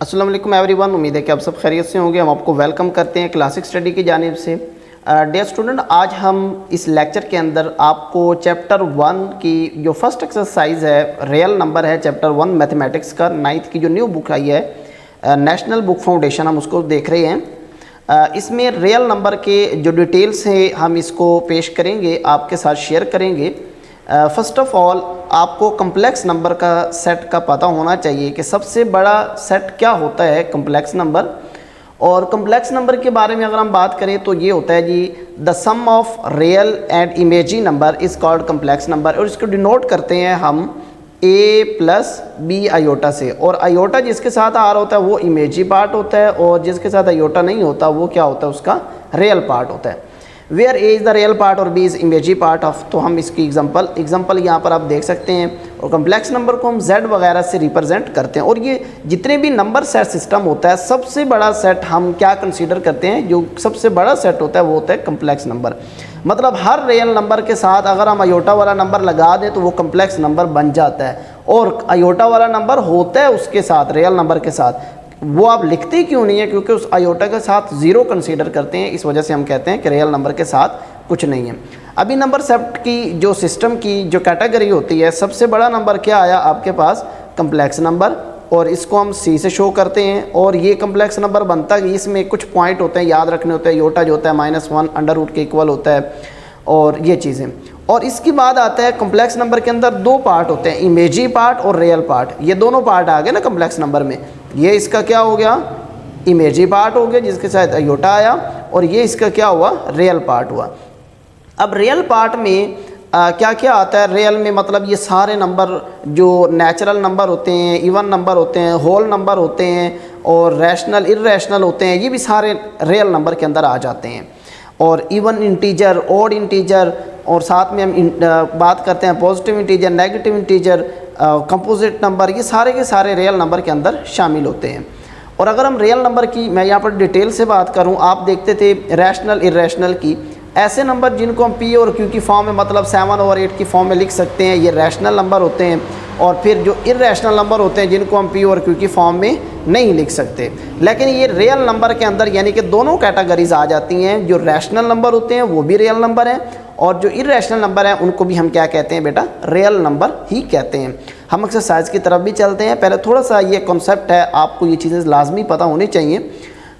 अस्सलाम वालेकुम एवरीवन। उम्मीद है कि आप सब खैरियत से होंगे। हम आपको वेलकम करते हैं क्लासिक स्टडी की जानिब से। डियर स्टूडेंट, आज हम इस लेक्चर के अंदर आपको चैप्टर 1 की जो फर्स्ट एक्सरसाइज है, रियल नंबर है, चैप्टर 1 मैथमेटिक्स का 9th की जो न्यू बुक आई है, नेशनल बुक फाउंडेशन, हम उसको देख रहे हैं। इसमें रियल नंबर के जो डिटेल्स हैं हम इसको पेश करेंगे, आपके साथ शेयर करेंगे। फ़र्स्ट ऑफ़ ऑल आपको कम्प्लेक्स नंबर का सेट का पता होना चाहिए कि सबसे बड़ा सेट क्या होता है, कम्प्लेक्स नंबर। और कम्प्लेक्स नंबर के बारे में अगर हम बात करें तो ये होता है जी, the sum of real and imaginary number is called complex number. और इसको डिनोट करते हैं हम a प्लस बी आयोटा से। और आयोटा जिसके साथ आ रहा होता है वो इमेजी पार्ट होता है, और जिसके साथ आयोटा नहीं होता वो क्या होता है, उसका रियल पार्ट होता है। Where A is the real part और B is imaginary part of. तो हम इसकी एग्जांपल यहाँ पर आप देख सकते हैं। और कम्प्लेक्स नंबर को हम z वगैरह से रिप्रेजेंट करते हैं। और ये जितने भी नंबर सेट सिस्टम होता है, सबसे बड़ा सेट हम क्या कंसीडर करते हैं, जो सबसे बड़ा सेट होता है वो होता है कम्प्लेक्स नंबर। मतलब हर रियल नंबर के साथ अगर हम आयोटा वाला नंबर लगा दें तो वो कम्प्लेक्स नंबर बन जाता है। और आयोटा वाला नंबर होता है उसके साथ, रियल नंबर के साथ, वो आप लिखते क्यों नहीं है, क्योंकि उस आयोटा के साथ ज़ीरो कंसीडर करते हैं। इस वजह से हम कहते हैं कि रियल नंबर के साथ कुछ नहीं है। अभी नंबर सेट की जो सिस्टम की जो कैटेगरी होती है, सबसे बड़ा नंबर क्या आया आपके पास, कम्प्लेक्स नंबर। और इसको हम सी से शो करते हैं। और ये कम्प्लेक्स नंबर बनता है, इसमें कुछ पॉइंट होते हैं याद रखने होते हैं। योटा जो होता है -1 अंडर रूट के इक्वल होता है, और ये चीज़ें। और इसके बाद आता है कम्प्लेक्स नंबर के अंदर दो पार्ट होते हैं, इमेजी पार्ट और रियल पार्ट। ये दोनों पार्ट आ गए ना कम्प्लेक्स नंबर में। ये इसका क्या हो गया, इमेजी पार्ट हो गया जिसके साथ आयोटा आया, और ये इसका क्या हुआ, रियल पार्ट हुआ। अब रियल पार्ट में क्या क्या आता है रियल में, मतलब ये सारे नंबर जो नेचुरल नंबर होते हैं, इवन नंबर होते हैं, होल नंबर होते हैं, और रैशनल इर्रेशनल होते हैं, ये भी सारे रियल नंबर के अंदर आ जाते हैं। और इवन इंटीजर, ऑड इंटीजर, और साथ में हम बात करते हैं positive integer, negative integer, composite number, ये सारे के सारे रियल नंबर के अंदर शामिल होते हैं। और अगर हम रियल नंबर की मैं यहाँ पर डिटेल से बात करूँ, आप देखते थे रैशनल इर्रेशनल की, ऐसे नंबर जिनको हम पी और क्यू की फॉर्म में, मतलब 7/8 की फॉर्म में लिख सकते हैं, ये रैशनल नंबर होते हैं। और फिर जो इर्रेशनल नंबर होते हैं जिनको हम पी और क्यू की फॉर्म में नहीं लिख सकते। लेकिन ये रियल नंबर के अंदर यानी कि दोनों कैटेगरीज आ जाती हैं। जो रैशनल नंबर होते हैं वो भी रियल नंबर हैं, और जो इर्रेशनल नंबर हैं उनको भी हम क्या कहते हैं बेटा, रियल नंबर ही कहते हैं। हम एक्सरसाइज की तरफ भी चलते हैं। पहले थोड़ा सा ये कॉन्सेप्ट है, आपको ये चीज़ें लाजमी पता होनी चाहिए।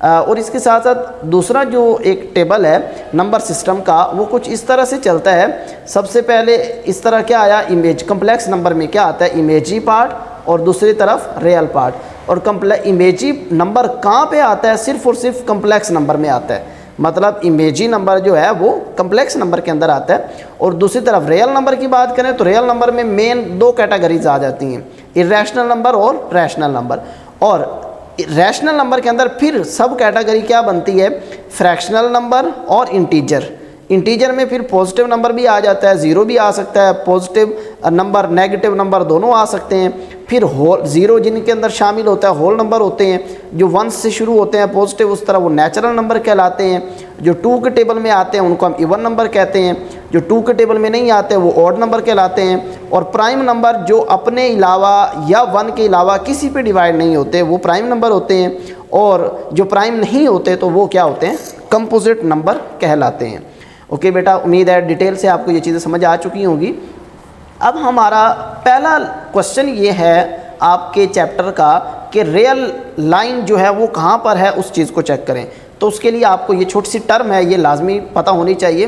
और इसके साथ साथ दूसरा जो एक टेबल है नंबर सिस्टम का, वो कुछ इस तरह से चलता है। सबसे पहले इस तरह क्या आया, इमेज कम्प्लेक्स नंबर में क्या आता है, इमेजी पार्ट, और दूसरी तरफ रियल पार्ट। और इमेजी नंबर कहाँ पे आता है, सिर्फ और सिर्फ कम्प्लेक्स नंबर में आता है। मतलब इमेजी नंबर जो है वो कम्प्लेक्स नंबर के अंदर आता है। और दूसरी तरफ रियल नंबर की बात करें तो रियल नंबर में मेन दो कैटेगरीज आ जाती हैं, इर्रेशनल नंबर और रैशनल नंबर। और रैशनल नंबर के अंदर फिर सब कैटेगरी क्या बनती है, फ्रैक्शनल नंबर और इंटीजर। इंटीजर में फिर पॉजिटिव नंबर भी आ जाता है, ज़ीरो भी आ सकता है, पॉजिटिव नंबर नेगेटिव नंबर दोनों आ सकते हैं। फिर होल ज़ीरो जिनके अंदर शामिल होता है, होल नंबर होते हैं जो 1 से शुरू होते हैं पॉजिटिव, उस तरह वो नेचुरल नंबर कहलाते हैं। जो 2 के टेबल में आते हैं उनको हम इवन नंबर कहते हैं, जो 2 के टेबल में नहीं आते वो ऑड नंबर कहलाते हैं। और प्राइम नंबर जो अपने अलावा या 1 के अलावा किसी पे डिवाइड नहीं होते वो प्राइम नंबर होते हैं। और जो प्राइम नहीं होते तो वो क्या होते हैं, कंपोजिट नंबर कहलाते हैं। ओके बेटा, उम्मीद है डिटेल से आपको ये चीज़ें समझ आ चुकी होंगी। अब हमारा पहला क्वेश्चन ये है आपके चैप्टर का कि रियल लाइन जो है वो कहाँ पर है, उस चीज़ को चेक करें। तो उसके लिए आपको ये छोटी सी टर्म है, ये लाजमी पता होनी चाहिए।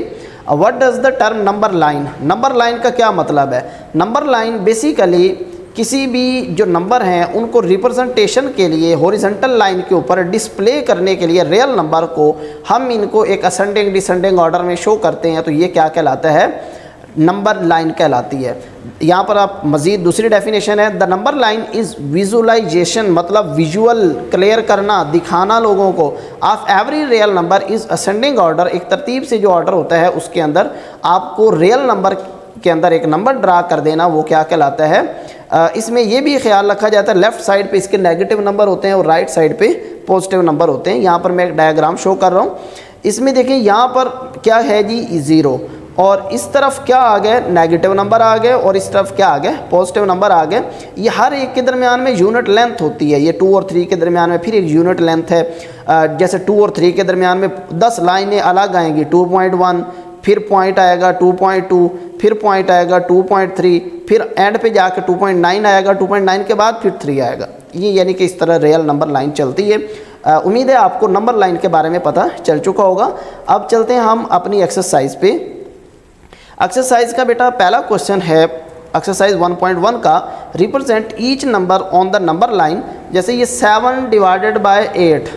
What does the term number line, number line का क्या मतलब है। नंबर लाइन बेसिकली किसी भी जो नंबर हैं उनको रिप्रेजेंटेशन के लिए हॉरिजॉन्टल लाइन के ऊपर डिस्प्ले करने के लिए रियल नंबर को हम इनको एक असेंडिंग डिसेंडिंग ऑर्डर में शो करते हैं, तो ये क्या कहलाता है, नंबर लाइन कहलाती है। यहाँ पर आप मज़ीद दूसरी डेफिनेशन है, the number line is visualisation, मतलब विजुअल क्लियर करना, दिखाना लोगों को, of every real number is ascending order. एक तरतीब से जो ऑर्डर होता है उसके अंदर आपको रियल नंबर के अंदर एक नंबर ड्रा कर देना, वो क्या कहलाता है। इसमें यह भी ख्याल रखा जाता है लेफ़्ट साइड पे इसके नेगेटिव नंबर होते हैं और राइट साइड पे पॉजिटिव नंबर होते हैं। यहाँ पर मैं एक डायग्राम शो कर रहा हूँ। इसमें देखिए यहाँ पर क्या है जी, ज़ीरो, और इस तरफ क्या आ गए, नेगेटिव नंबर आ गए, और इस तरफ क्या आ गए, पॉजिटिव नंबर आ गए। ये हर एक के दरमियान में यूनिट लेंथ होती है, ये 2 और 3 के दरमियान में फिर एक यूनिट लेंथ है। जैसे 2 और 3 के दरमियान में 10 लाइनें अलग आएंगी, 2.1, फिर पॉइंट आएगा 2.2, फिर पॉइंट आएगा 2.3, फिर एंड पे जाके 2.9 आएगा, 2.9 के बाद फिर 3 आएगा। ये यानी कि इस तरह रियल नंबर लाइन चलती है। उम्मीद है आपको नंबर लाइन के बारे में पता चल चुका होगा। अब चलते हैं हम अपनी एक्सरसाइज पे। एक्सरसाइज का बेटा पहला क्वेश्चन है एक्सरसाइज 1.1 का, represent each number on the number line. जैसे ये 7 डिवाइडेड बाय 8,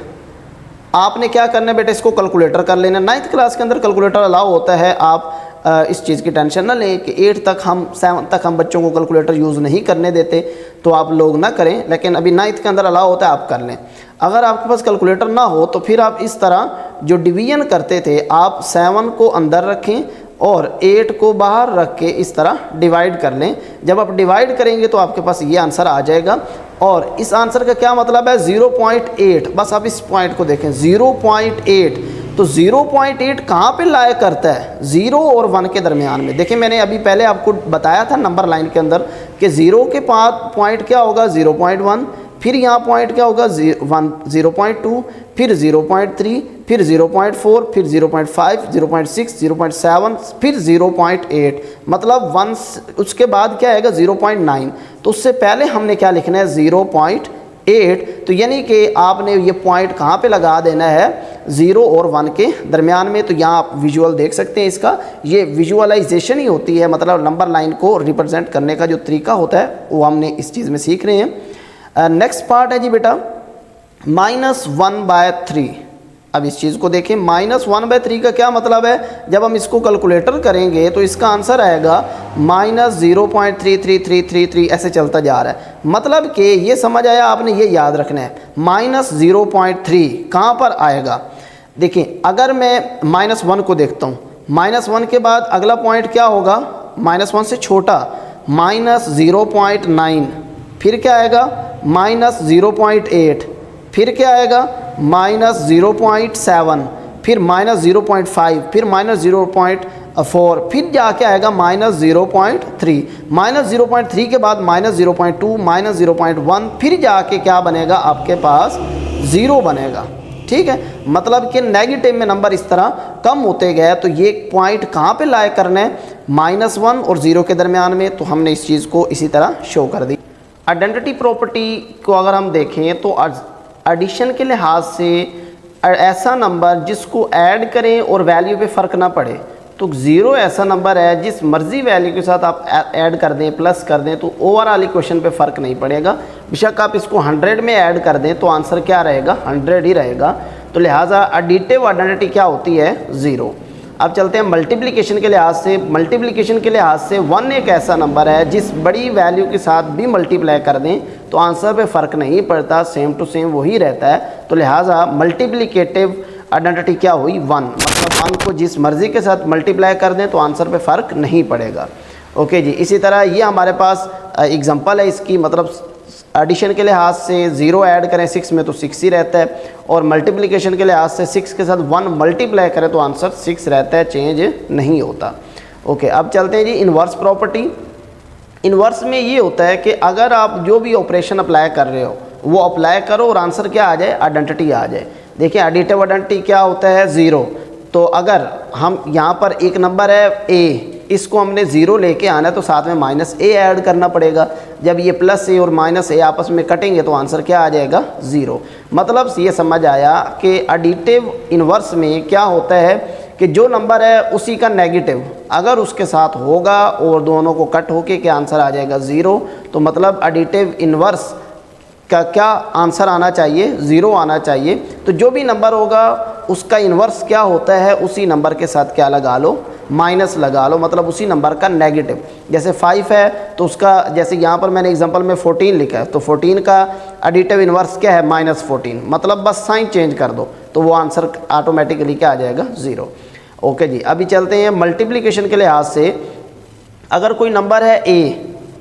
आपने क्या करना है बेटा, इसको कैलकुलेटर कर लेना। 9th क्लास के अंदर कैलकुलेटर अलाउ होता है, आप इस चीज़ की टेंशन ना लें कि 8 तक हम 7 तक हम बच्चों को कैलकुलेटर यूज़ नहीं करने देते, तो आप लोग ना करें, लेकिन अभी 9th के अंदर अलाउ होता है, आप कर लें। अगर आपके पास कैलकुलेटर ना हो तो फिर आप इस तरह जो डिवीजन करते थे, आप 7 को अंदर रखें और 8 को बाहर रख के इस तरह डिवाइड कर लें। जब आप डिवाइड करेंगे तो आपके पास ये आंसर आ जाएगा। और इस आंसर का क्या मतलब है, 0.8। बस आप इस पॉइंट को देखें, 0.8। तो 0.8 कहाँ पे लाया करता है, 0 और 1 के दरमियान में। देखिए मैंने अभी पहले आपको बताया था नंबर लाइन के अंदर कि 0 के पास पॉइंट क्या होगा, 0.1, फिर यहाँ पॉइंट क्या होगा, 0.2, फिर 0.3, फिर 0.4, फिर 0.5, 0.6, 0.7, फिर 0.8, मतलब 1 उसके बाद क्या आएगा, 0.9। तो उससे पहले हमने क्या लिखना है, 0.8। तो यानी कि आपने ये पॉइंट कहाँ पे लगा देना है, 0 और 1 के दरमियान में। तो यहाँ आप विजुअल देख सकते हैं इसका, ये विजुअलाइजेशन ही होती है, मतलब नंबर लाइन को रिप्रेजेंट करने का जो तरीका होता है वो हमने इस चीज़ में सीख रहे हैं। नेक्स्ट पार्ट है जी बेटा -1/3। अब इस चीज़ को देखें, -1/3 का क्या मतलब है, जब हम इसको कैलकुलेटर करेंगे तो इसका आंसर आएगा -0.33333, ऐसे चलता जा रहा है। मतलब कि ये समझ आया, आपने ये याद रखना है, -0.3 कहाँ पर आएगा। देखिए अगर मैं -1 को देखता हूँ, -1 के बाद अगला पॉइंट क्या होगा, -1 से छोटा, -0.9, फिर क्या आएगा, -0.8, फिर क्या आएगा, -0.7, फिर -0.5, फिर -0.4, फिर जाके आएगा -0.3, -0.3 के बाद -0.2, -0.1, फिर जाके क्या बनेगा, आपके पास 0 बनेगा। ठीक है, मतलब कि नेगेटिव में नंबर इस तरह कम होते गए। तो ये पॉइंट कहाँ पे लाए करना है, -1 और 0 के दरमियान में। तो हमने इस चीज़ को इसी तरह शो कर दी। आइडेंटिटी प्रॉपर्टी को अगर हम देखें तो एडिशन के लिहाज से ऐसा नंबर जिसको ऐड करें और वैल्यू पे फ़र्क ना पड़े, तो 0 ऐसा नंबर है जिस मर्ज़ी वैल्यू के साथ आप ऐड कर दें, प्लस कर दें, तो ओवरऑल इक्वेशन पे फ़र्क नहीं पड़ेगा। बेशक आप इसको 100 में ऐड कर दें तो आंसर क्या रहेगा, 100 ही रहेगा। तो लिहाजा एडिटिव आइडेंटिटी क्या होती है, 0। अब चलते हैं मल्टीप्लिकेशन के लिहाज से। मल्टीप्लिकेशन के लिहाज से 1 एक ऐसा नंबर है जिस बड़ी वैल्यू के साथ भी मल्टीप्लाई कर दें तो आंसर पे फ़र्क नहीं पड़ता, सेम टू सेम वही रहता है। तो लिहाजा मल्टीप्लिकेटिव आइडेंटिटी क्या हुई, 1। मतलब 1 को जिस मर्ज़ी के साथ मल्टीप्लाई कर दें तो आंसर पे फ़र्क नहीं पड़ेगा। ओके जी, इसी तरह ये हमारे पास एग्जांपल है इसकी, मतलब एडिशन के लिहाज से 0 ऐड करें 6 में तो 6 ही रहता है, और मल्टीप्लिकेशन के लिहाज से 6 के साथ 1 मल्टीप्लाई करें तो आंसर 6 रहता है, चेंज नहीं होता। ओके, अब चलते हैं जी इन्वर्स प्रॉपर्टी। इन्वर्स में ये होता है कि अगर आप जो भी ऑपरेशन अप्लाई कर रहे हो वो अप्लाई करो और आंसर क्या आ जाए, आइडेंटिटी आ जाए। देखिए एडिटिव आइडेंटिटी क्या होता है, 0। तो अगर हम यहाँ पर एक नंबर है a, इसको हमने 0 लेके आना है तो साथ में -a ऐड करना पड़ेगा। जब ये +a और -a आपस में कटेंगे तो आंसर क्या आ जाएगा, 0। मतलब ये समझ आया कि एडिटिव इन्वर्स में क्या होता है कि जो नंबर है उसी का नेगेटिव अगर उसके साथ होगा और दोनों को कट होके क्या आंसर आ जाएगा, 0। तो मतलब एडिटिव इन्वर्स का क्या आंसर आना चाहिए, 0 आना चाहिए। तो जो भी नंबर होगा उसका इन्वर्स क्या होता है, उसी नंबर के साथ क्या लगा लो, माइनस लगा लो, मतलब उसी नंबर का नेगेटिव। जैसे 5 है तो उसका, जैसे यहाँ पर मैंने एग्जांपल में 14 लिखा है, तो 14 का एडिटिव इन्वर्स क्या है, -14। मतलब बस साइन चेंज कर दो तो वो आंसर ऑटोमेटिकली क्या आ जाएगा, 0। ओके जी, अभी चलते हैं मल्टीप्लिकेशन के लिहाज से। अगर कोई नंबर है a,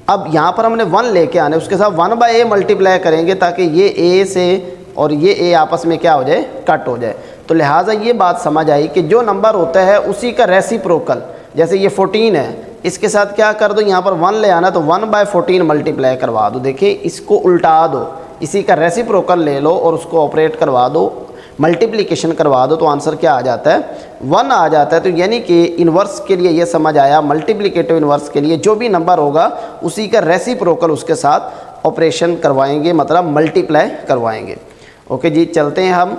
अब यहाँ पर हमने 1 लेके आने, उसके साथ 1/a मल्टीप्लाई करेंगे ताकि ये a से और ये a आपस में क्या हो जाए, कट हो जाए। तो लिहाजा ये बात समझ आई कि जो नंबर होता है उसी का रेसिप्रोकल, जैसे ये 14 है, इसके साथ क्या कर दो, यहाँ पर 1 ले आना, तो 1/14 मल्टीप्लाई करवा दो। देखिए इसको उल्टा दो, इसी का रेसिप्रोकल ले लो और उसको ऑपरेट करवा दो, मल्टीप्लिकेशन करवा दो, तो आंसर क्या आ जाता है, 1 आ जाता है। तो यानी कि इन्वर्स के लिए ये समझ आया, मल्टीप्लिकेटिव इन्वर्स के लिए जो भी नंबर होगा उसी का रेसिप्रोकल उसके साथ ऑपरेशन करवाएंगे, मतलब मल्टीप्लाई करवाएंगे। ओके जी, चलते हैं हम।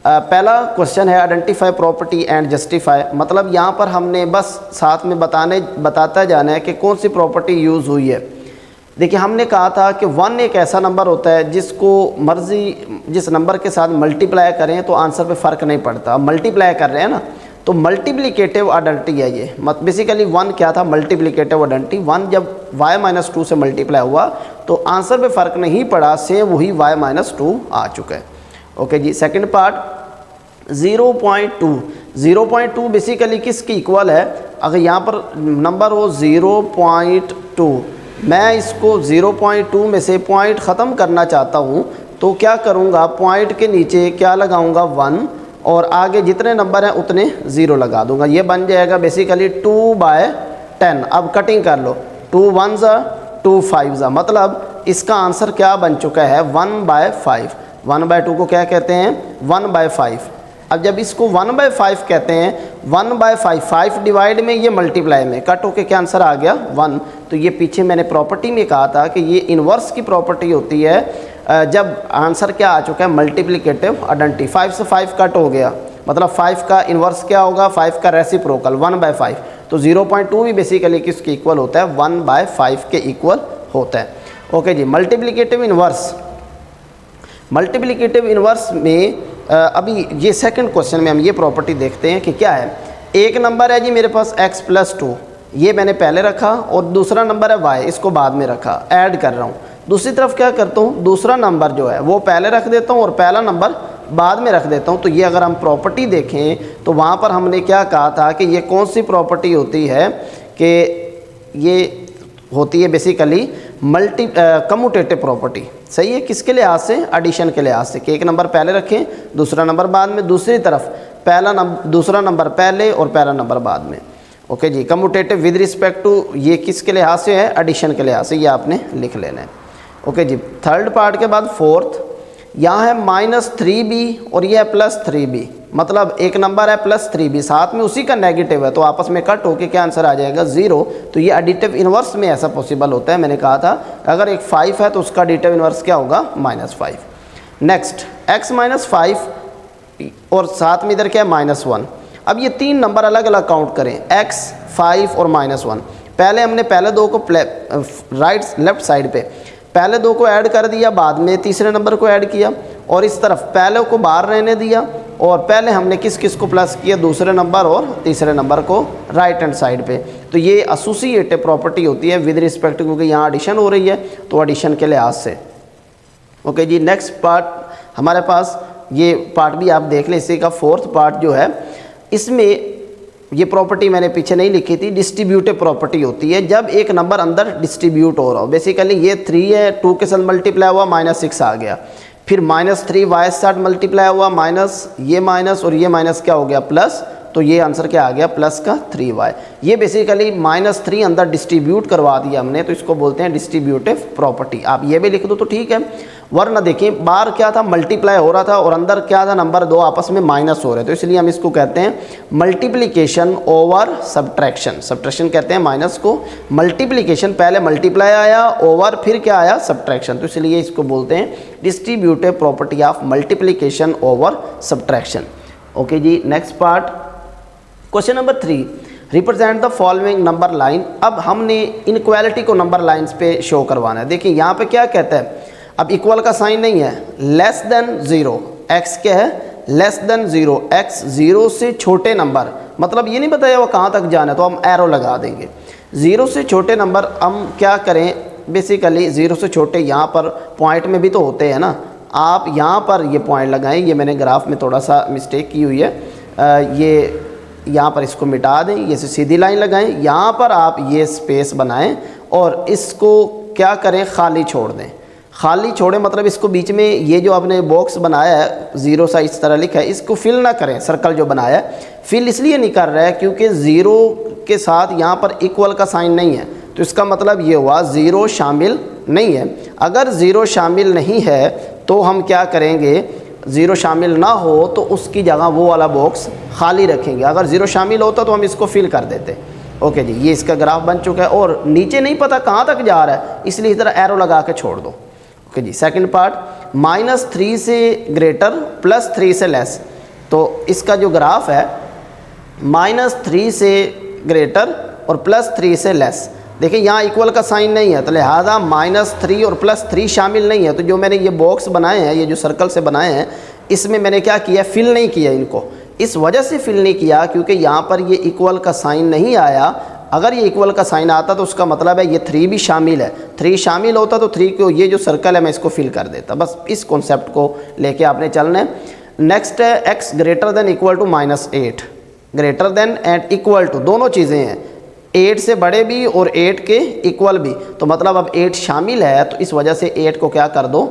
पहला क्वेश्चन है आइडेंटिफाई प्रॉपर्टी एंड जस्टिफाई, मतलब यहाँ पर हमने बस साथ में बताता जाना है कि कौन सी प्रॉपर्टी यूज़ हुई है। देखिए हमने कहा था कि 1 एक ऐसा नंबर होता है जिसको मर्जी जिस नंबर के साथ मल्टीप्लाई करें तो आंसर पे फ़र्क नहीं पड़ता। मल्टीप्लाई कर रहे हैं ना, तो मल्टीप्लिकेटिव आइडेंटिटी है ये। बेसिकली 1 क्या था, मल्टीप्लिकेटिव आइडेंटिटी। 1 जब y-2 से मल्टीप्लाई हुआ तो आंसर पे फ़र्क नहीं पड़ा, सेम वही y-2 आ चुका है। ओके जी, सेकंड पार्ट 0.2। 0.2 बेसिकली किसकी इक्वल है, अगर यहाँ पर नंबर हो 0.2, मैं इसको 0.2 में से पॉइंट ख़त्म करना चाहता हूँ, तो क्या करूँगा, पॉइंट के नीचे क्या लगाऊँगा, 1, और आगे जितने नंबर हैं उतने 0 लगा दूँगा। ये बन जाएगा बेसिकली 2/10। अब कटिंग कर लो, 2 1s 2 5s, मतलब इसका आंसर क्या बन चुका है, 1/5। 1/2 को क्या कहते हैं, 1/5। अब जब इसको 1/5 कहते हैं, 1/5, 5 डिवाइड में ये मल्टीप्लाई में कट होके क्या आंसर आ गया, 1। तो ये पीछे मैंने प्रॉपर्टी में कहा था कि ये इन्वर्स की प्रॉपर्टी होती है जब आंसर क्या आ चुका है, मल्टीप्लिकेटिव आइडेंटिटी। 5 से 5 कट हो गया, मतलब 5 का इन्वर्स क्या होगा, 5 का रेसिप्रोकल 1/5। तो 0.2 भी बेसिकली किसके इक्वल होता है, 1/5 के इक्वल होता है। ओके जी, मल्टीप्लिकेटिव इन्वर्स। मल्टीप्लिकेटिव इन्वर्स में अभी ये सेकंड क्वेश्चन में हम ये प्रॉपर्टी देखते हैं कि क्या है। एक नंबर है जी मेरे पास x+2, ये मैंने पहले रखा, और दूसरा नंबर है y, इसको बाद में रखा, ऐड कर रहा हूँ। दूसरी तरफ क्या करता हूँ, दूसरा नंबर जो है वो पहले रख देता हूँ और पहला नंबर बाद में रख देता हूँ। तो ये अगर हम प्रॉपर्टी देखें तो वहाँ पर हमने क्या कहा था कि ये कौन सी प्रॉपर्टी होती है, कि ये होती है बेसिकली कम्यूटेटिव प्रॉपर्टी। सही है, किसके लिहाज से, एडिशन के लिहाज से, कि एक नंबर पहले रखें दूसरा नंबर बाद में, दूसरी तरफ दूसरा नंबर पहले और पहला नंबर बाद में। ओके जी, कम्यूटेटिव विद रिस्पेक्ट टू, ये किसके लिहाज से है, एडिशन के लिहाज से, ये आपने लिख लेना है। ओके जी, थर्ड पार्ट के बाद फोर्थ, यहाँ है -3b और ये है +3b, मतलब एक नंबर है +3b, साथ में उसी का नेगेटिव है, तो आपस में कट होके क्या आंसर आ जाएगा, 0। तो ये एडिटिव इन्वर्स में ऐसा पॉसिबल होता है। मैंने कहा था अगर एक 5 है तो उसका एडिटिव इन्वर्स क्या होगा, -5। नेक्स्ट x-5 और साथ में इधर क्या है, -1। अब ये 3 नंबर अलग अलग काउंट करें, x, 5 और -1। पहले हमने पहले दो को लेफ्ट साइड पे पहले 2 को ऐड कर दिया, बाद में तीसरे नंबर को ऐड किया, और इस तरफ पहले को बाहर रहने दिया, और पहले हमने किस किस को प्लस किया, दूसरे नंबर और तीसरे नंबर को राइट हैंड साइड पे। तो ये एसोसिएटिव प्रॉपर्टी होती है विद रिस्पेक्ट, क्योंकि यहाँ एडिशन हो रही है तो एडिशन के लिहाज से। ओके जी, नेक्स्ट पार्ट हमारे पास, ये पार्ट भी आप देख लें, इसी का फोर्थ पार्ट जो है, इसमें ये प्रॉपर्टी मैंने पीछे नहीं लिखी थी, डिस्ट्रीब्यूटिव प्रॉपर्टी होती है जब एक नंबर अंदर डिस्ट्रीब्यूट हो रहा हो। बेसिकली ये 3 है, 2 के साथ मल्टीप्लाई हुआ, -6 आ गया, फिर -3 y के साथ मल्टीप्लाई हुआ, माइनस ये माइनस और ये माइनस क्या हो गया, प्लस, तो ये आंसर क्या आ गया, +3y। ये बेसिकली -3 अंदर डिस्ट्रीब्यूट करवा दिया हमने, तो इसको बोलते हैं डिस्ट्रीब्यूटिव प्रॉपर्टी। आप ये भी लिख दो तो ठीक है, वरना देखिए बाहर क्या था, मल्टीप्लाई हो रहा था, और अंदर क्या था, नंबर 2 आपस में माइनस हो रहे, तो इसलिए हम इसको कहते हैं मल्टीप्लिकेशन ओवर सब्ट्रैक्शन। सब्ट्रैक्शन कहते हैं माइनस को, मल्टीप्लिकेशन पहले मल्टीप्लाई आया, ओवर फिर क्या आया, सब्ट्रैक्शन, तो इसलिए इसको बोलते हैं distributive property of multiplication over subtraction. Okay जी, next part, question number 3, represent the following number line. अब हमने इनक्वालिटी को नंबर लाइन्स पे शो करवाना है। देखिए यहाँ पे क्या कहता है, अब इक्वल का साइन नहीं है, लेस देन 0, x क्या है, लेस देन 0, x 0 से छोटे नंबर, मतलब ये नहीं बताया वो कहाँ तक जाना है, तो हम एरो लगा देंगे। 0 से छोटे नंबर हम क्या करें, बेसिकली 0 से छोटे यहाँ पर पॉइंट में भी तो होते हैं ना, आप यहाँ पर ये पॉइंट लगाएं, ये मैंने ग्राफ में थोड़ा सा मिस्टेक की हुई है, ये यहाँ पर इसको मिटा दें, ये सीधी लाइन लगाएं, यहाँ पर आप ये स्पेस बनाएं और इसको क्या करें, खाली छोड़ दें। खाली छोड़ें मतलब इसको बीच में ये जो आपने बॉक्स बनाया है 0 सा इस तरह लिखा है, इसको फिल ना करें। सर्कल जो बनाया है फिल इसलिए नहीं कर रहा है क्योंकि 0 के साथ यहाँ पर इक्वल का साइन नहीं है, तो इसका मतलब ये हुआ ज़ीरो शामिल नहीं है। अगर ज़ीरो शामिल नहीं है तो हम क्या करेंगे, ज़ीरो शामिल ना हो तो उसकी जगह वो वाला बॉक्स खाली रखेंगे। अगर ज़ीरो शामिल होता तो हम इसको फिल कर देते। ओके जी, ये इसका ग्राफ बन चुका है और नीचे नहीं पता कहाँ तक जा रहा है, इसलिए इधर एरो लगा के छोड़ दो। ओके जी, सेकंड पार्ट, -3 से ग्रेटर +3 से लेस। तो इसका जो ग्राफ है -3 से ग्रेटर और +3 से लेस। देखिए यहाँ इक्वल का साइन नहीं है, तो लिहाजा -3 और +3 शामिल नहीं है। तो जो मैंने ये बॉक्स बनाए हैं, ये जो सर्कल से बनाए हैं, इसमें मैंने क्या किया, फिल नहीं किया इनको। इस वजह से फिल नहीं किया क्योंकि यहाँ पर ये इक्वल का साइन नहीं आया। अगर ये इक्वल का साइन आता तो उसका मतलब है ये 3 भी शामिल है। 3 शामिल होता तो 3 को, ये जो सर्कल है मैं इसको फिल कर देता। बस इस कॉन्सेप्ट को लेके आपने चलना है। नेक्स्ट है x greater than equal to -8। Greater than and equal to दोनों चीज़ें हैं, 8 से बड़े भी और 8 के इक्वल भी। तो मतलब अब 8 शामिल है, तो इस वजह से 8 को क्या कर दो,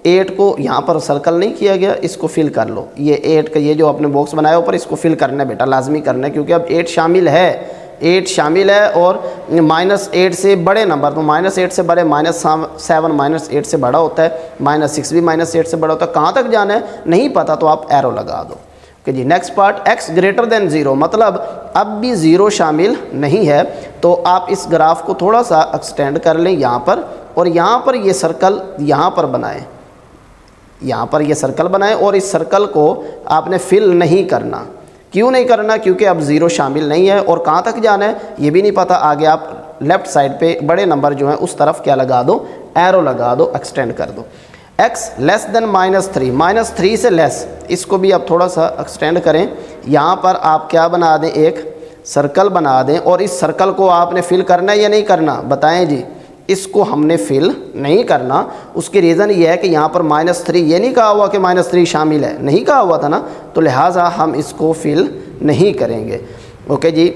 8 को यहाँ पर सर्कल नहीं किया गया, इसको फिल कर लो। ये 8 का ये जो आपने बॉक्स बनाया ऊपर, इसको फिल करना है बेटा, लाजमी करना है, क्योंकि अब 8 शामिल है। 8 शामिल है और -8 से बड़े नंबर, तो -8 से बड़े -7 -8 से बड़ा होता है, -6 भी -8 से बड़ा होता है। कहाँ तक जाना है नहीं पता तो आप एरो लगा दो। ओके जी, next part, x greater than 0, मतलब अब भी 0 शामिल नहीं है। तो आप इस ग्राफ को थोड़ा सा एक्सटेंड कर लें यहाँ पर, और यहाँ पर ये सर्कल यहाँ पर बनाएं, यहाँ पर ये सर्कल बनाएं, और इस सर्कल को आपने फिल नहीं करना। क्यों नहीं करना, क्योंकि अब 0 शामिल नहीं है। और कहाँ तक जाना है ये भी नहीं पता। आगे आप लेफ़्ट साइड पे बड़े नंबर जो हैं उस तरफ क्या लगा दो, एरो लगा दो, एक्सटेंड कर दो। x लेस देन -3, -3 से लेस, इसको भी आप थोड़ा सा एक्सटेंड करें। यहाँ पर आप क्या बना दें, एक सर्कल बना दें, और इस सर्कल को आपने फिल करना है या नहीं करना, बताएं जी। इसको हमने फिल नहीं करना। उसकी रीज़न ये है कि यहाँ पर -3, ये नहीं कहा हुआ कि -3 शामिल है, नहीं कहा हुआ था ना, तो लिहाजा हम इसको फिल नहीं करेंगे। ओके जी,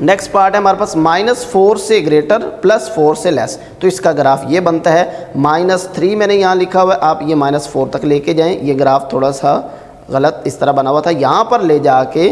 नेक्स्ट पार्ट है हमारे पास -4 से ग्रेटर +4 से लेस। तो इसका ग्राफ ये बनता है, -3 मैंने यहाँ लिखा हुआ है, आप ये -4 तक लेके जाएं। ये ग्राफ थोड़ा सा गलत इस तरह बना हुआ था, यहाँ पर ले जाके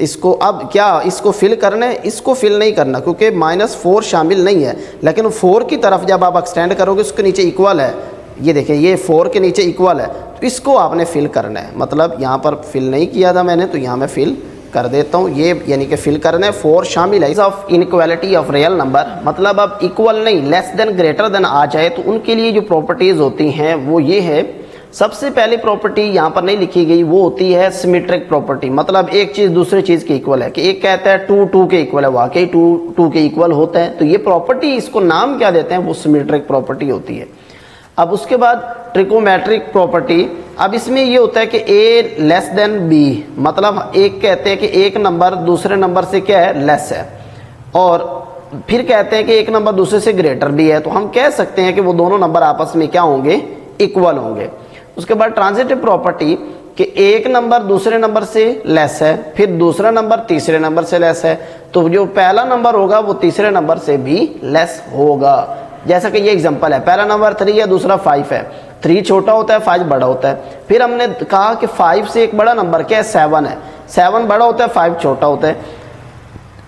इसको अब क्या, इसको फिल करना है, इसको फिल नहीं करना क्योंकि -4 शामिल नहीं है। लेकिन 4 की तरफ जब आप एक्सटेंड करोगे उसके नीचे इक्वल है, ये देखें ये 4 के नीचे इक्वल है, तो इसको आपने फिल करना है। मतलब यहाँ पर फिल नहीं किया था मैंने, तो यहाँ मैं फिल कर देता हूँ। ये यानी कि फिल करना है, 4 शामिल है। Of inequality of real number, मतलब अब इक्वल नहीं, लेस देन ग्रेटर देन आ जाए तो उनके लिए जो प्रॉपर्टीज़ होती हैं वो ये है। सबसे पहली प्रॉपर्टी यहाँ पर नहीं लिखी गई, वो होती है सिमेट्रिक प्रॉपर्टी। मतलब एक चीज़ दूसरी चीज़ के इक्वल है, कि एक कहता है 2 2 के इक्वल है, वाकई 2 2 के इक्वल होता है, तो ये प्रॉपर्टी, इसको नाम क्या देते हैं, वो सिमेट्रिक प्रॉपर्टी होती है। अब उसके बाद ट्रिकोमेट्रिक प्रॉपर्टी, अब इसमें ये होता है कि a लेस देन b, मतलब एक कहते हैं कि एक नंबर दूसरे नंबर से क्या है, लेस है, और फिर कहते हैं कि एक नंबर दूसरे से ग्रेटर भी है। तो हम कह सकते हैं कि वो दोनों नंबर आपस में क्या होंगे, इक्वल होंगे। उसके बाद ट्रांजिटिव प्रॉपर्टी, कि एक नंबर दूसरे नंबर से लेस है, फिर दूसरा नंबर तीसरे नंबर से लेस है, तो जो पहला नंबर होगा वो तीसरे नंबर से भी लेस होगा। जैसा कि ये एग्जांपल है, पहला नंबर 3 है, दूसरा 5 है, 3 छोटा होता है, 5 बड़ा होता है। फिर हमने कहा कि 5 से एक बड़ा नंबर क्या है, 7 है, 7 बड़ा होता है, 5 छोटा होता है।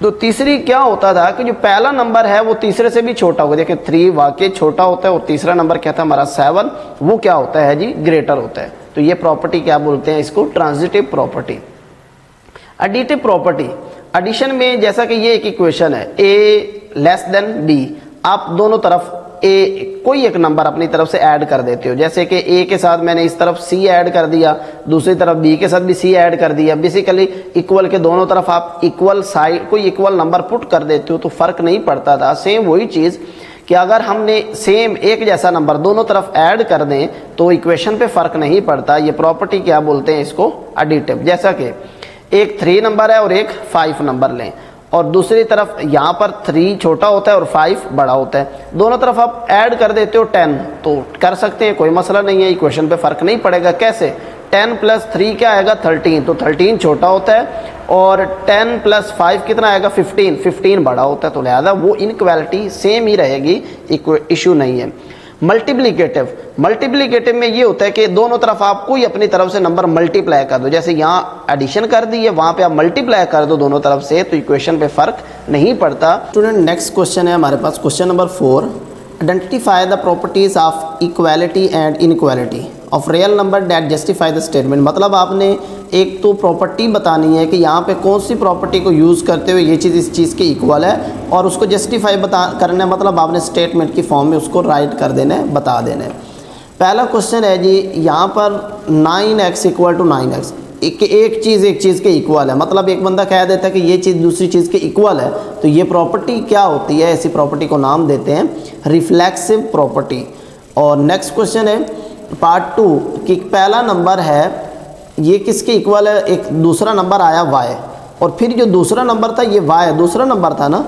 तो तीसरी क्या होता था कि जो पहला नंबर है वो तीसरे से भी छोटा होगा। देखिए 3 वाकई छोटा होता है, और तीसरा नंबर क्या था हमारा 7, वो क्या होता है जी, ग्रेटर होता है। तो ये प्रॉपर्टी क्या बोलते हैं, इसको transitive property. Additive property, addition में जैसा कि ये एक इक्वेशन है, a लेस देन b, आप दोनों तरफ कोई एक नंबर अपनी तरफ से ऐड कर देते हो। जैसे कि a के साथ मैंने इस तरफ c ऐड कर दिया, दूसरी तरफ b के साथ भी c ऐड कर दिया। बेसिकली इक्वल के दोनों तरफ आप इक्वल साइड कोई इक्वल नंबर पुट कर देते हो तो फर्क नहीं पड़ता था। सेम वही चीज़ कि अगर हमने सेम एक जैसा नंबर दोनों तरफ ऐड कर दें तो इक्वेशन पे फर्क नहीं पड़ता। ये प्रॉपर्टी क्या बोलते हैं, इसको एडिटिव। जैसा कि एक 3 नंबर है और एक 5 नंबर लें, और दूसरी तरफ यहाँ पर 3 छोटा होता है और 5 बड़ा होता है, दोनों तरफ आप ऐड कर देते हो 10, तो कर सकते हैं, कोई मसला नहीं है, इक्वेशन पे फर्क नहीं पड़ेगा। कैसे, 10 + 3 क्या आएगा, 13, तो 13 छोटा होता है, और 10 + 5 कितना आएगा, 15 बड़ा होता है, तो लिहाजा वो इनइक्वालिटी सेम ही रहेगी, इशू नहीं है। मल्टीप्लिकेटिव में ये होता है कि दोनों तरफ आप कोई अपनी तरफ से नंबर मल्टीप्लाई कर दो, जैसे यहाँ एडिशन कर दी है, वहाँ पे आप मल्टीप्लाई कर दो दोनों तरफ से, तो इक्वेशन पे फर्क नहीं पड़ता। स्टूडेंट नेक्स्ट क्वेश्चन है हमारे पास, question number 4, identify the properties of equality and inequality of real number that justify the statement. मतलब आपने एक तो प्रॉपर्टी बतानी है कि यहाँ पे कौन सी प्रॉपर्टी को यूज़ करते हुए ये चीज़ इस चीज़ के इक्वल है, और उसको जस्टिफाई करना है, मतलब आपने स्टेटमेंट की फॉर्म में उसको राइट कर देना है, बता देना है। पहला क्वेश्चन है जी, यहाँ पर 9x इक्वल टू 9x, एक चीज़ के इक्वल है, मतलब एक बंदा कह देता है कि ये चीज़ दूसरी चीज़ के इक्वल है, तो ये प्रॉपर्टी क्या होती है? ऐसी प्रॉपर्टी को नाम देते हैं रिफ्लेक्सिव प्रॉपर्टी। और नेक्स्ट क्वेश्चन है पार्ट 2 कि पहला नंबर है ये किसके इक्वल है? एक दूसरा नंबर आया y, और फिर जो दूसरा नंबर था ये y दूसरा नंबर था ना,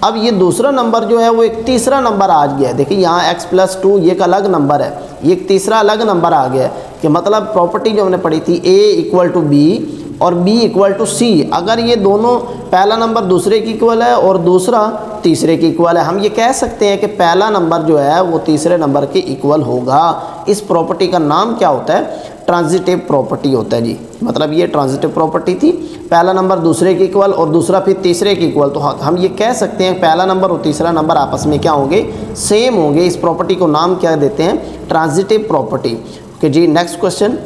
अब ये दूसरा नंबर जो है वो एक तीसरा नंबर आ गया है। देखिए यहाँ x+2 ये एक अलग नंबर है, ये एक तीसरा अलग नंबर आ गया है, कि मतलब प्रॉपर्टी जो हमने पढ़ी थी a इक्वल टू b और b इक्वल टू c, अगर ये दोनों पहला नंबर दूसरे की इक्वल है और दूसरा तीसरे की इक्वल है, हम ये कह सकते हैं कि पहला नंबर जो है वो तीसरे नंबर के इक्वल होगा। इस प्रॉपर्टी का नाम क्या होता है? ट्रांजिटिव प्रॉपर्टी होता है जी। मतलब ये ट्रांजिटिव प्रॉपर्टी थी, पहला नंबर दूसरे के इक्वल और दूसरा फिर तीसरे के इक्वल, तो हम ये कह सकते हैं पहला नंबर और तीसरा नंबर आपस में क्या होंगे? सेम होंगे। इस प्रॉपर्टी को नाम क्या देते हैं? Transitive property. ओके जी, next question,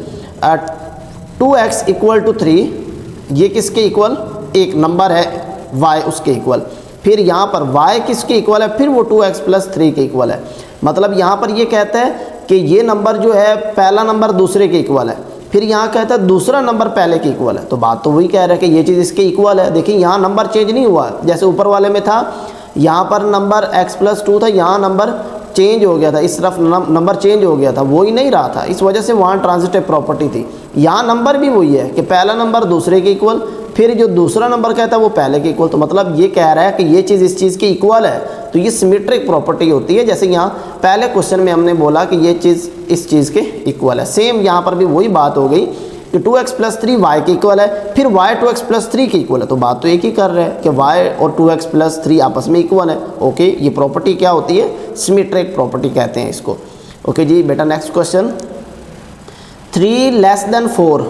2x equal to 3, ये किसके इक्वल? एक नंबर है y उसके इक्वल, फिर यहाँ पर y किसके इक्वल है? फिर वो 2x+3 के इक्वल है। मतलब यहाँ पर ये कहता है कि ये नंबर जो है पहला नंबर दूसरे के इक्वल है, फिर यहाँ कहता है दूसरा नंबर पहले के इक्वल है, तो बात तो वही कह रहा है कि ये चीज़ इसके इक्वल है। देखिए यहाँ नंबर चेंज नहीं हुआ, जैसे ऊपर वाले में था, यहाँ पर नंबर x+2 था, यहाँ नंबर चेंज हो गया था, इस तरफ नंबर चेंज हो गया था, वो ही नहीं रहा था, इस वजह से वहाँ ट्रांजिटिव प्रॉपर्टी थी। यहाँ नंबर भी वही है कि पहला नंबर दूसरे के इक्वल, फिर जो दूसरा नंबर कहता है वो पहले के इक्वल, तो मतलब ये कह रहा है कि ये चीज़ इस चीज़ के इक्वल है, तो ये सिमेट्रिक प्रॉपर्टी होती है। जैसे यहाँ पहले क्वेश्चन में हमने बोला कि ये चीज़ इस चीज़ के इक्वल है, सेम यहाँ पर भी वही बात हो गई कि 2x+3 y के इक्वल है, फिर y 2x+3 के इक्वल है, तो बात तो एक ही कर रहे हैं कि y और 2x+3 आपस में इक्वल है। ओके, ये प्रॉपर्टी क्या होती है? सिमेट्रिक प्रॉपर्टी कहते हैं इसको। ओके जी बेटा, नेक्स्ट क्वेश्चन, 3 लेस देन 4,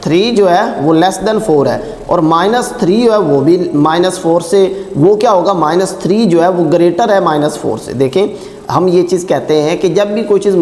3 जो है वो लेस देन 4 है, और -3 जो है वो भी -4 से, वो क्या होगा? -3 जो है वो ग्रेटर है -4 से। देखें, हम ये चीज़ कहते हैं कि जब भी कोई चीज़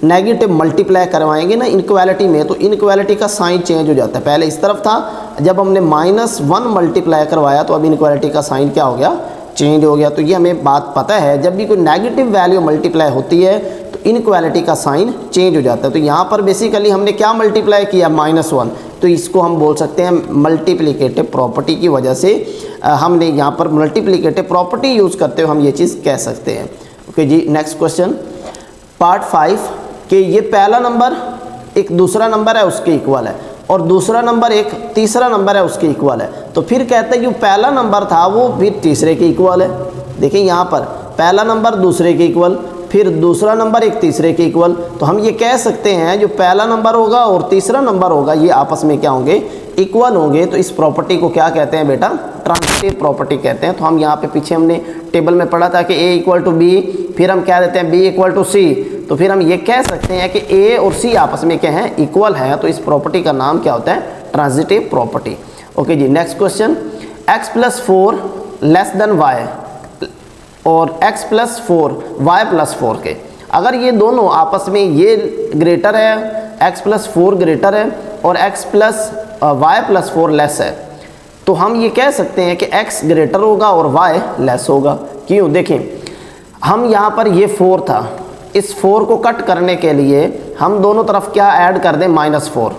नेगेटिव मल्टीप्लाई करवाएंगे ना इनक्वालिटी में, तो इनक्वालिटी का साइन चेंज हो जाता है। पहले इस तरफ था, जब हमने -1 मल्टीप्लाई करवाया तो अब इनक्वालिटी का साइन क्या हो गया? चेंज हो गया। तो ये हमें बात पता है, जब भी कोई नेगेटिव वैल्यू मल्टीप्लाई होती है तो इनक्वालिटी का साइन चेंज हो जाता है। तो यहाँ पर बेसिकली हमने क्या मल्टीप्लाई किया? -1, तो इसको हम बोल सकते हैं मल्टीप्लिकेटिव प्रॉपर्टी की वजह से हमने यहाँ पर मल्टीप्लिकेटिव प्रॉपर्टी यूज़ करते हुए हम ये चीज़ कह सकते हैं। ओके जी, नेक्स्ट क्वेश्चन, पार्ट 5 कि ये पहला नंबर एक दूसरा नंबर है उसके इक्वल है, और दूसरा नंबर एक तीसरा नंबर है उसके इक्वल है, तो फिर कहते हैं कि पहला नंबर था वो फिर तीसरे के इक्वल है। देखिए यहाँ पर पहला नंबर दूसरे के इक्वल, फिर दूसरा नंबर एक तीसरे के इक्वल, तो हम ये कह सकते हैं जो पहला नंबर होगा और तीसरा नंबर होगा ये आपस में क्या होंगे? इक्वल होंगे। तो इस प्रॉपर्टी को क्या कहते हैं बेटा? ट्रांजिटिव प्रॉपर्टी कहते हैं। तो हम यहाँ पे पीछे हमने टेबल में पढ़ा था कि a इक्वल टू b, फिर हम क्या देते हैं b इक्वल टू c, तो फिर हम ये कह सकते हैं कि a और c आपस में क्या है? इक्वल है। तो इस प्रॉपर्टी का नाम क्या होता है? Transitive property. ओके जी, next question, x+4 less than y और x+4 y+4 के, अगर ये दोनों आपस में ये ग्रेटर है, x+4 ग्रेटर है और y+4 लेस है, तो हम ये कह सकते हैं कि x ग्रेटर होगा और y लेस होगा। क्यों? देखें, हम यहाँ पर ये 4 था, इस 4 को कट करने के लिए हम दोनों तरफ क्या ऐड कर दें? -4,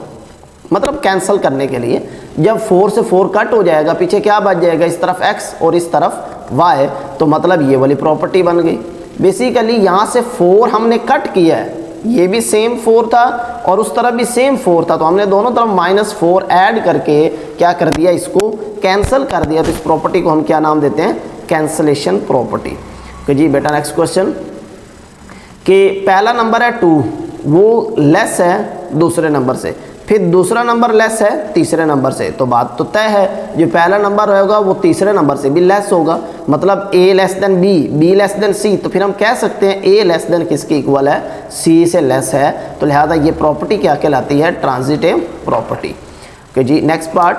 मतलब कैंसिल करने के लिए। जब 4 से 4 कट हो जाएगा, पीछे क्या बच जाएगा? इस तरफ x और इस तरफ y, तो मतलब ये वाली प्रॉपर्टी बन गई। बेसिकली यहाँ से 4 हमने कट किया है, ये भी सेम 4 था और उस तरफ भी सेम 4 था, तो हमने दोनों तरफ -4 ऐड करके क्या कर दिया? इसको कैंसिल कर दिया। तो इस प्रॉपर्टी को हम क्या नाम देते हैं? Cancellation property. तो जी बेटा, नेक्स्ट क्वेश्चन, कि पहला नंबर है 2, वो लेस है दूसरे नंबर से, फिर दूसरा नंबर लेस है तीसरे नंबर से, तो बात तो तय है जो पहला नंबर होगा वो तीसरे नंबर से भी लेस होगा, मतलब a less than b, b less than c। तो फिर हम कह सकते हैं a लेस देन किसके इक्वल है, c से लेस है। तो लिहाजा ये प्रॉपर्टी क्या कहलाती है, ट्रांजिटिव प्रॉपर्टी। ओके जी, next part,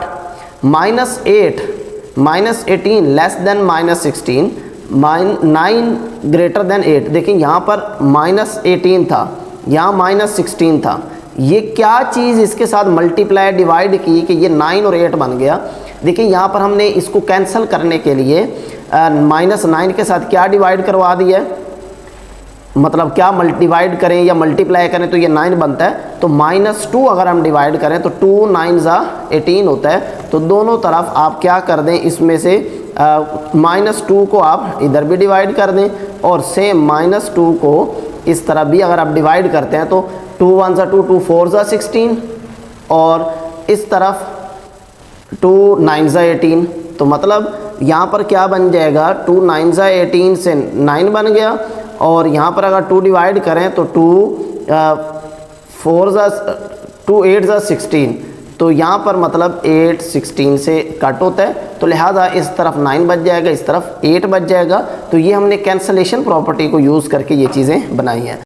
-8 -18 less than -16, 9 greater than 8। देखिए यहाँ पर -18 था, यहाँ -16 था, ये क्या चीज़ इसके साथ मल्टीप्लाई डिवाइड की कि ये 9 और 8 बन गया। देखिए यहाँ पर हमने इसको कैंसिल करने के लिए -9 के साथ क्या डिवाइड करवा दिया है, मतलब क्या डिवाइड करें या मल्टीप्लाई करें तो ये 9 बनता है। तो -2 अगर हम डिवाइड करें तो 2 9 18 होता है। तो दोनों तरफ आप क्या कर दें, इसमें से -2 को आप इधर भी डिवाइड कर दें और सेम -2 को इस तरह भी अगर आप डिवाइड करते हैं तो 2 1 2 2 4 16 और इस तरफ 2 9 18। तो मतलब यहाँ पर क्या बन जाएगा, 2 9 18 से 9 बन गया और यहाँ पर अगर 2 डिवाइड करें तो 2 8 16। तो यहाँ पर मतलब 8 16 से कट होता है, तो लिहाजा इस तरफ 9 बच जाएगा, इस तरफ 8 बच जाएगा। तो ये हमने कैंसलेशन प्रॉपर्टी को यूज़ करके ये चीज़ें बनाई हैं।